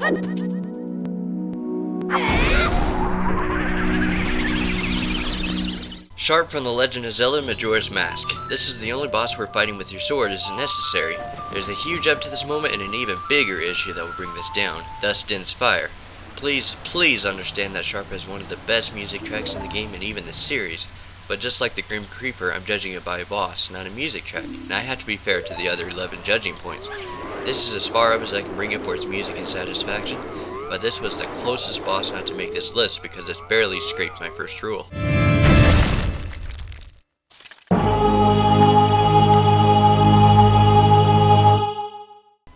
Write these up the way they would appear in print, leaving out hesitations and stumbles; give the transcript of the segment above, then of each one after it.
Sharp from The Legend of Zelda Majora's Mask. This is the only boss where fighting with your sword is necessary. There's a huge up to this moment and an even bigger issue that will bring this down, thus Din's Fire. Please understand that Sharp has one of the best music tracks in the game and even the series, but just like the Grim Creeper, I'm judging it by a boss, not a music track, and I have to be fair to the other 11 judging points. This is as far up as I can bring it for its music and satisfaction, but this was the closest boss not to make this list because it's barely scraped my first rule.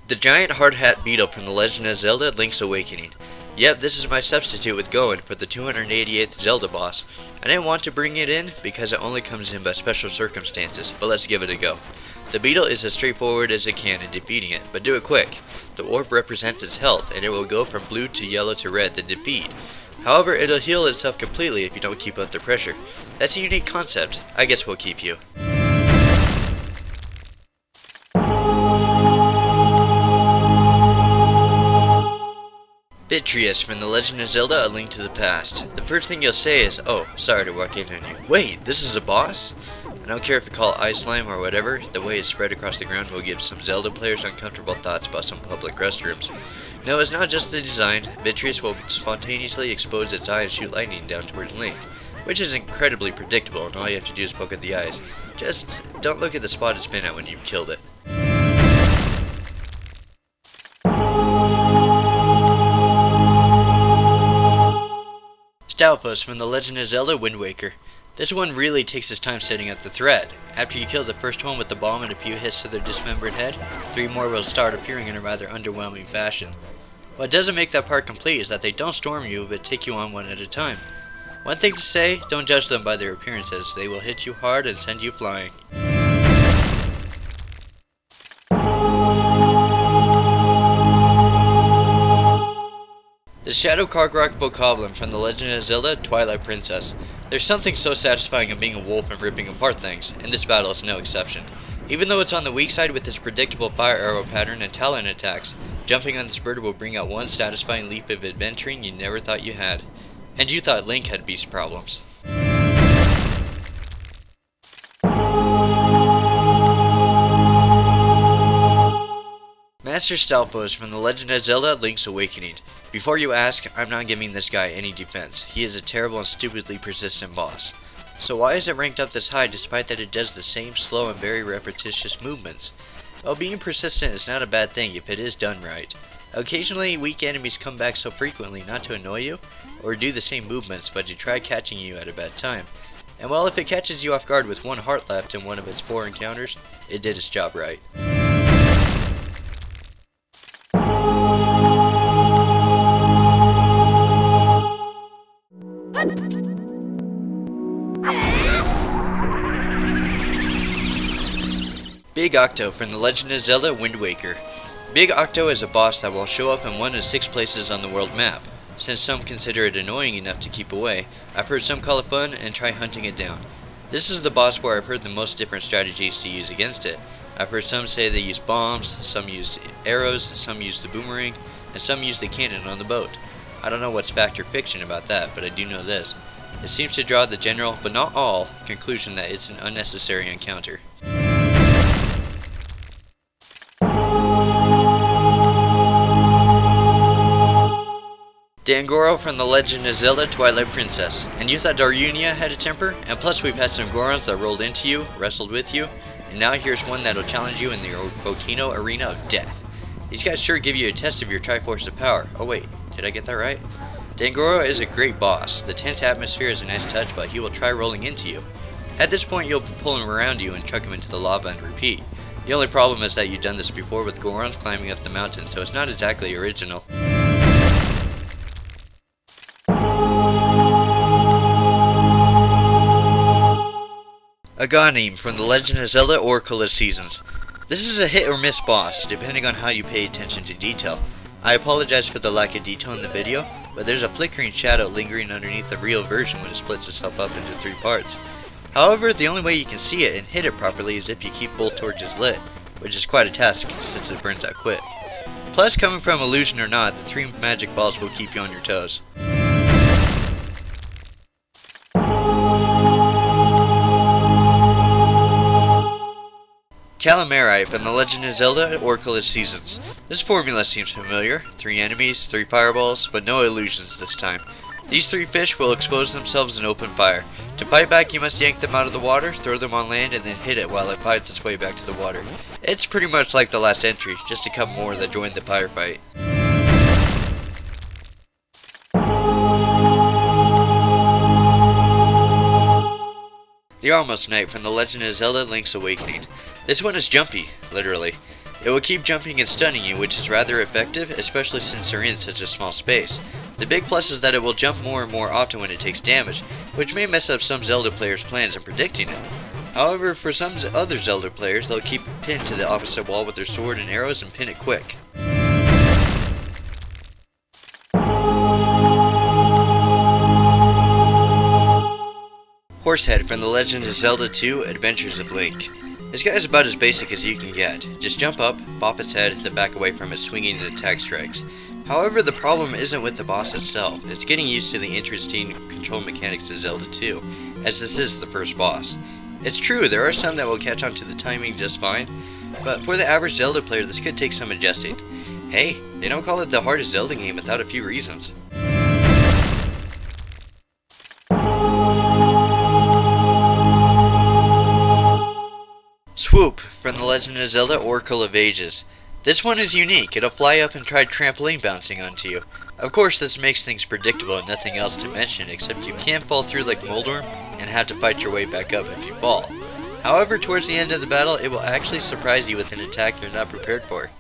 The giant hard Hat Beetle from The Legend of Zelda Link's Awakening. Yep, this is my substitute with Gohan for the 288th Zelda boss. I didn't want to bring it in because it only comes in by special circumstances, but let's give it a go. The Beetle is as straightforward as it can in defeating it, but do it quick. The orb represents its health, and it will go from blue to yellow to red to defeat. However, it'll heal itself completely if you don't keep up the pressure. That's a unique concept. I guess we'll keep you. Vitreous from The Legend of Zelda A Link to the Past. The first thing you'll say is, oh, sorry to walk in on you. Wait, this is a boss? I don't care if you call it ice slime or whatever, the way it's spread across the ground will give some Zelda players uncomfortable thoughts about some public restrooms. No, it's not just the design. Vitreous will spontaneously expose its eye and shoot lightning down towards Link, which is incredibly predictable and all you have to do is poke at the eyes. Just don't look at the spot it's been at when you've killed it. Stalfos from The Legend of Zelda Wind Waker. This one really takes its time setting up the threat. After you kill the first one with the bomb and a few hits to their dismembered head, 3 more will start appearing in a rather underwhelming fashion. What doesn't make that part complete is that they don't storm you, but take you on one at a time. One thing to say, don't judge them by their appearances, they will hit you hard and send you flying. The Shadow Kargarok Bokoblin from The Legend of Zelda Twilight Princess. There's something so satisfying in being a wolf and ripping apart things, and this battle is no exception. Even though it's on the weak side with its predictable fire arrow pattern and talon attacks, jumping on this bird will bring out one satisfying leap of adventuring you never thought you had. And you thought Link had beast problems. Master Stalfos from The Legend of Zelda Link's Awakening. Before you ask, I'm not giving this guy any defense. He is a terrible and stupidly persistent boss. So why is it ranked up this high despite that it does the same slow and very repetitious movements? Well, being persistent is not a bad thing if it is done right. Occasionally, weak enemies come back so frequently not to annoy you, or do the same movements but to try catching you at a bad time. And well, if it catches you off guard with 1 heart left in one of its 4 encounters, it did its job right. Big Octo from The Legend of Zelda Wind Waker. Big Octo is a boss that will show up in one of 6 places on the world map. Since some consider it annoying enough to keep away, I've heard some call it fun and try hunting it down. This is the boss where I've heard the most different strategies to use against it. I've heard some say they use bombs, some use arrows, some use the boomerang, and some use the cannon on the boat. I don't know what's fact or fiction about that, but I do know this. It seems to draw the general, but not all, conclusion that it's an unnecessary encounter. Dangoro from The Legend of Zelda Twilight Princess. And you thought Darunia had a temper? And plus we've had some Gorons that rolled into you, wrestled with you, and now here's one that'll challenge you in the volcano arena of death. These guys sure give you a test of your Triforce of power. Oh wait, did I get that right? Dangoro is a great boss. The tense atmosphere is a nice touch, but he will try rolling into you. At this point you'll pull him around you and chuck him into the lava and repeat. The only problem is that you've done this before with Gorons climbing up the mountain, so it's not exactly original. Igganame from The Legend of Zelda Oracle of Seasons. This is a hit or miss boss, depending on how you pay attention to detail. I apologize for the lack of detail in the video, but there's a flickering shadow lingering underneath the real version when it splits itself up into 3 parts. However, the only way you can see it and hit it properly is if you keep both torches lit, which is quite a task since it burns out quick. Plus, coming from illusion or not, the 3 magic balls will keep you on your toes. Calamara from The Legend of Zelda Oracle of Seasons. This formula seems familiar. 3 enemies, 3 fireballs, but no illusions this time. These 3 fish will expose themselves and open fire. To fight back, you must yank them out of the water, throw them on land, and then hit it while it fights its way back to the water. It's pretty much like the last entry, just a couple more that joined the firefight. The Almost Knight from The Legend of Zelda Link's Awakening. This one is jumpy, literally. It will keep jumping and stunning you, which is rather effective, especially since you're in such a small space. The big plus is that it will jump more and more often when it takes damage, which may mess up some Zelda players' plans in predicting it. However, for some other Zelda players, they'll keep it pinned to the opposite wall with their sword and arrows and pin it quick. Horsehead from The Legend of Zelda 2 Adventures of Link. This guy is about as basic as you can get. Just jump up, bop its head, then back away from it swinging and attack strikes. However, the problem isn't with the boss itself, it's getting used to the interesting control mechanics of Zelda 2, as this is the first boss. It's true, there are some that will catch on to the timing just fine, but for the average Zelda player this could take some adjusting. Hey, they don't call it the hardest Zelda game without a few reasons. Swoop from The Legend of Zelda Oracle of Ages. This one is unique. It'll fly up and try trampoline bouncing onto you. Of course, this makes things predictable and nothing else to mention, except you can fall through like Moldorm and have to fight your way back up if you fall. However, towards the end of the battle, it will actually surprise you with an attack you're not prepared for.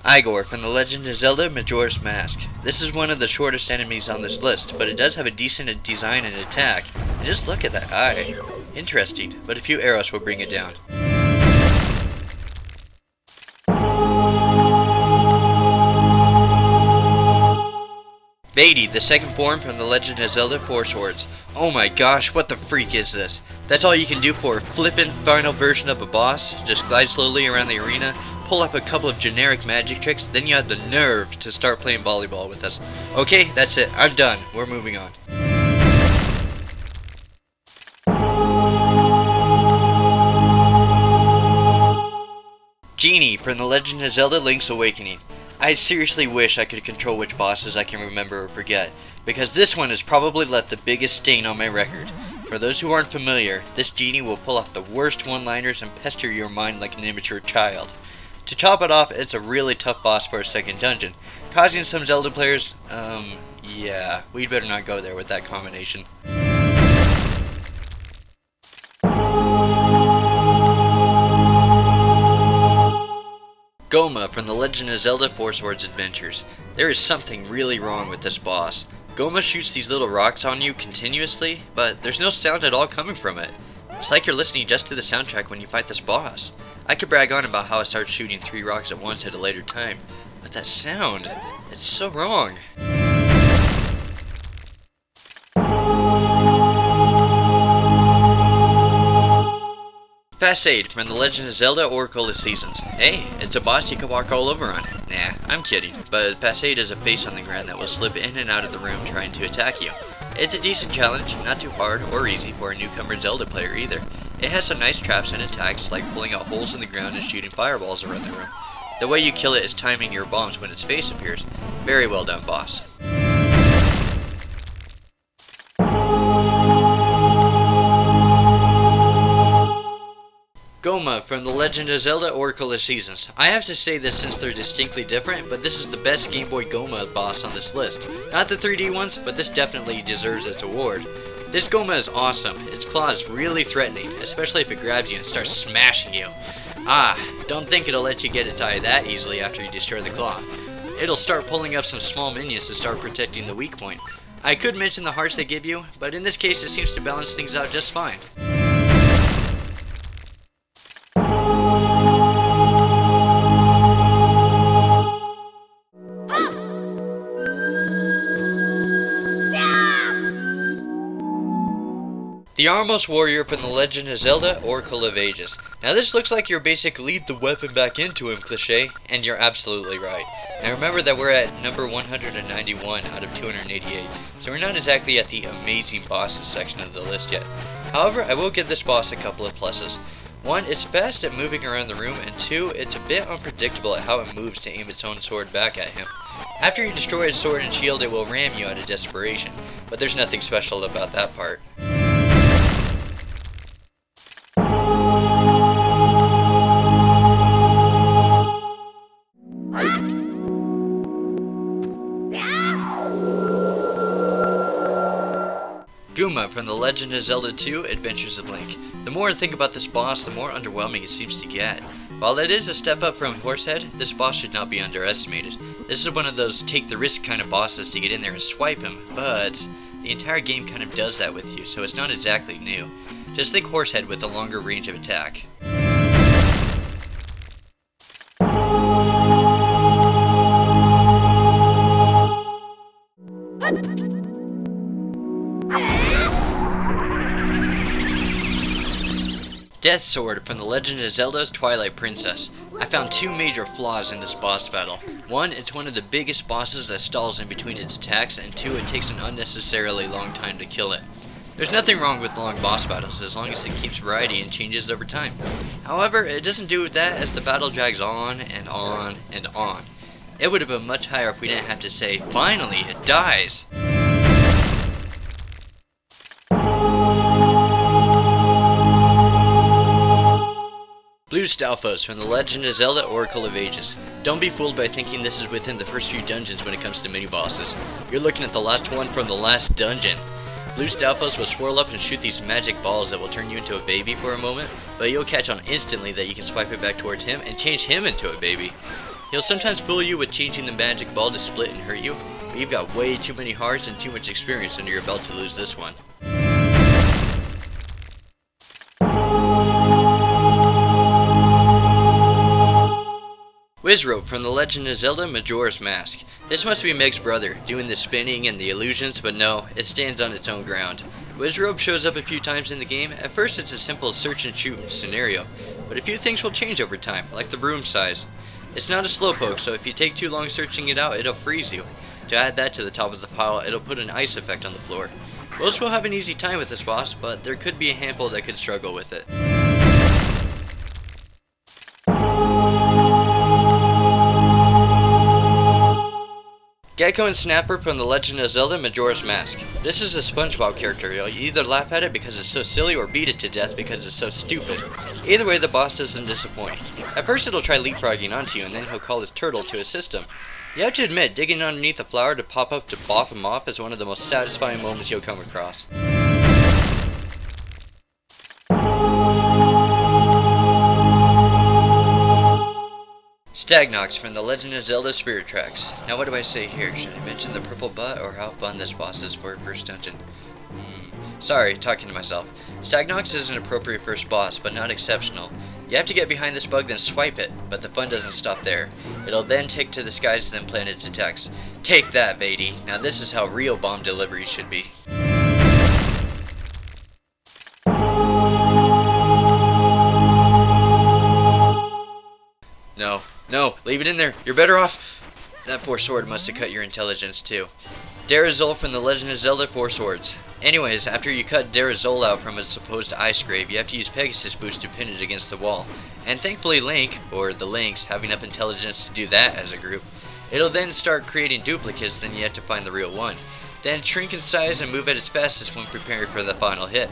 Eyegore from The Legend of Zelda Majora's Mask. This is one of the shortest enemies on this list, but it does have a decent design and attack. And just look at that eye. Interesting, but a few arrows will bring it down. Vaati, the second form from The Legend of Zelda Four Swords. Oh my gosh, what the freak is this? That's all you can do for a flippin' final version of a boss? Just glide slowly around the arena, pull off a couple of generic magic tricks, then you have the nerve to start playing volleyball with us. Okay, that's it. I'm done. We're moving on. Genie from The Legend of Zelda Link's Awakening. I seriously wish I could control which bosses I can remember or forget, because this one has probably left the biggest stain on my record. For those who aren't familiar, this Genie will pull off the worst one-liners and pester your mind like an immature child. To top it off, it's a really tough boss for a second dungeon, causing some Zelda players, yeah, we'd better not go there with that combination. Gohma from The Legend of Zelda Four Swords Adventures. There is something really wrong with this boss. Gohma shoots these little rocks on you continuously, but there's no sound at all coming from it. It's like you're listening just to the soundtrack when you fight this boss. I could brag on about how I start shooting 3 rocks at once at a later time, but that sound, it's so wrong. Facade from The Legend of Zelda Oracle of Seasons. Hey, it's a boss you can walk all over on. Nah, I'm kidding, but Facade is a face on the ground that will slip in and out of the room trying to attack you. It's a decent challenge, not too hard or easy for a newcomer Zelda player either. It has some nice traps and attacks like pulling out holes in the ground and shooting fireballs around the room. The way you kill it is timing your bombs when its face appears. Very well done, boss. Gohma from The Legend of Zelda Oracle of Seasons. I have to say this since they're distinctly different, but this is the best Game Boy Gohma boss on this list. Not the 3D ones, but this definitely deserves its award. This Gohma is awesome. Its claw is really threatening, especially if it grabs you and starts smashing you. Don't think it'll let you get its eye that easily after you destroy the claw. It'll start pulling up some small minions to start protecting the weak point. I could mention the hearts they give you, but in this case it seems to balance things out just fine. The Yarmos Warrior from The Legend of Zelda Oracle of Ages. Now this looks like your basic lead the weapon back into him cliche, and you're absolutely right. Now remember that we're at number 191 out of 288, so we're not exactly at the amazing bosses section of the list yet. However, I will give this boss a couple of pluses. One, it's fast at moving around the room, and two, it's a bit unpredictable at how it moves to aim its own sword back at him. After you destroy his sword and shield, it will ram you out of desperation, but there's nothing special about that part. Gooma from The Legend of Zelda 2 Adventures of Link. The more I think about this boss, the more underwhelming it seems to get. While it is a step up from Horsehead, this boss should not be underestimated. This is one of those take the risk kind of bosses to get in there and swipe him, but the entire game kind of does that with you, so it's not exactly new. Just think Horsehead with a longer range of attack. Death Sword from The Legend of Zelda's Twilight Princess. I found two major flaws in this boss battle. One, it's one of the biggest bosses that stalls in between its attacks, and two, it takes an unnecessarily long time to kill it. There's nothing wrong with long boss battles as long as it keeps variety and changes over time. However, it doesn't do that as the battle drags on and on and on. It would have been much higher if we didn't have to say, finally, it dies! Blue Stalfos from The Legend of Zelda Oracle of Ages. Don't be fooled by thinking this is within the first few dungeons when it comes to mini-bosses. You're looking at the last one from the last dungeon. Blue Stalfos will swirl up and shoot these magic balls that will turn you into a baby for a moment, but you'll catch on instantly that you can swipe it back towards him and change him into a baby. He'll sometimes fool you with changing the magic ball to split and hurt you, but you've got way too many hearts and too much experience under your belt to lose this one. Wizrobe from The Legend of Zelda Majora's Mask. This must be Meg's brother, doing the spinning and the illusions, but no, it stands on its own ground. Wizrobe shows up a few times in the game. At first it's a simple search and shoot scenario, but a few things will change over time, like the room size. It's not a slowpoke, so if you take too long searching it out, it'll freeze you. To add that to the top of the pile, it'll put an ice effect on the floor. Most will have an easy time with this boss, but there could be a handful that could struggle with it. Gecko and Snapper from The Legend of Zelda Majora's Mask. This is a SpongeBob character. You'll either laugh at it because it's so silly or beat it to death because it's so stupid. Either way, the boss doesn't disappoint. At first it'll try leapfrogging onto you, and then he'll call his turtle to assist him. You have to admit, digging underneath a flower to pop up to bop him off is one of the most satisfying moments you'll come across. Stagnox from The Legend of Zelda Spirit Tracks. Now what do I say here? Should I mention the purple butt or how fun this boss is for a first dungeon? Sorry, talking to myself. Stagnox is an appropriate first boss, but not exceptional. You have to get behind this bug then swipe it, but the fun doesn't stop there. It'll then take to the skies then plant its attacks. Take that, Vaati. Now this is how real bomb delivery should be. No, leave it in there. You're better off. That Four Sword must have cut your intelligence too. Darazol from The Legend of Zelda Four Swords. Anyways, after you cut Darazol out from its supposed eye scrape, you have to use Pegasus boots to pin it against the wall. And thankfully Link, or the Links, have enough intelligence to do that as a group. It'll then start creating duplicates, then you have to find the real one. Then shrink in size and move at its fastest when preparing for the final hit.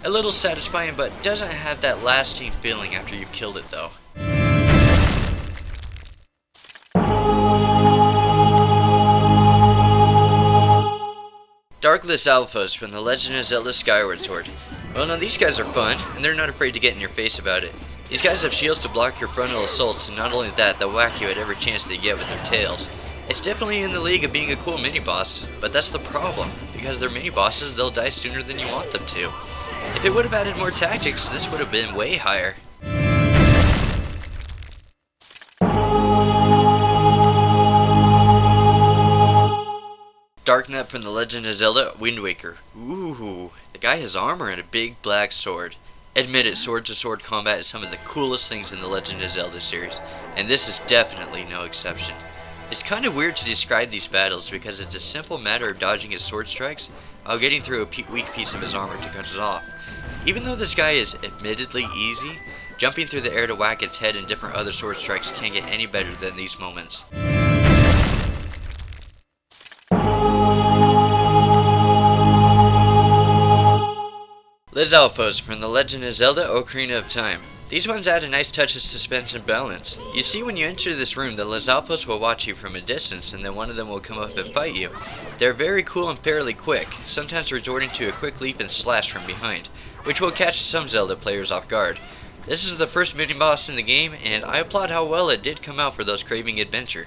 A little satisfying, but doesn't have that lasting feeling after you've killed it though. Dark Lizalfos from The Legend of Zelda Skyward Sword. Well, now these guys are fun, and they're not afraid to get in your face about it. These guys have shields to block your frontal assaults, and not only that, they'll whack you at every chance they get with their tails. It's definitely in the league of being a cool mini-boss, but that's the problem. Because they're mini-bosses, they'll die sooner than you want them to. If it would have added more tactics, this would have been way higher. Darknut from The Legend of Zelda Wind Waker. Ooh, The guy has armor and a big black sword. Admit it, sword-to-sword combat is some of the coolest things in the Legend of Zelda series, and this is definitely no exception. It's kind of weird to describe these battles because it's a simple matter of dodging his sword strikes while getting through a weak piece of his armor to cut it off. Even though this guy is admittedly easy, jumping through the air to whack its head and different other sword strikes can't get any better than these moments. Lizalfos from The Legend of Zelda Ocarina of Time. These ones add a nice touch of suspense and balance. You see, when you enter this room, the Lizalfos will watch you from a distance, and then one of them will come up and fight you. They're very cool and fairly quick, sometimes resorting to a quick leap and slash from behind, which will catch some Zelda players off guard. This is the first mini-boss in the game, and I applaud how well it did come out for those craving adventure.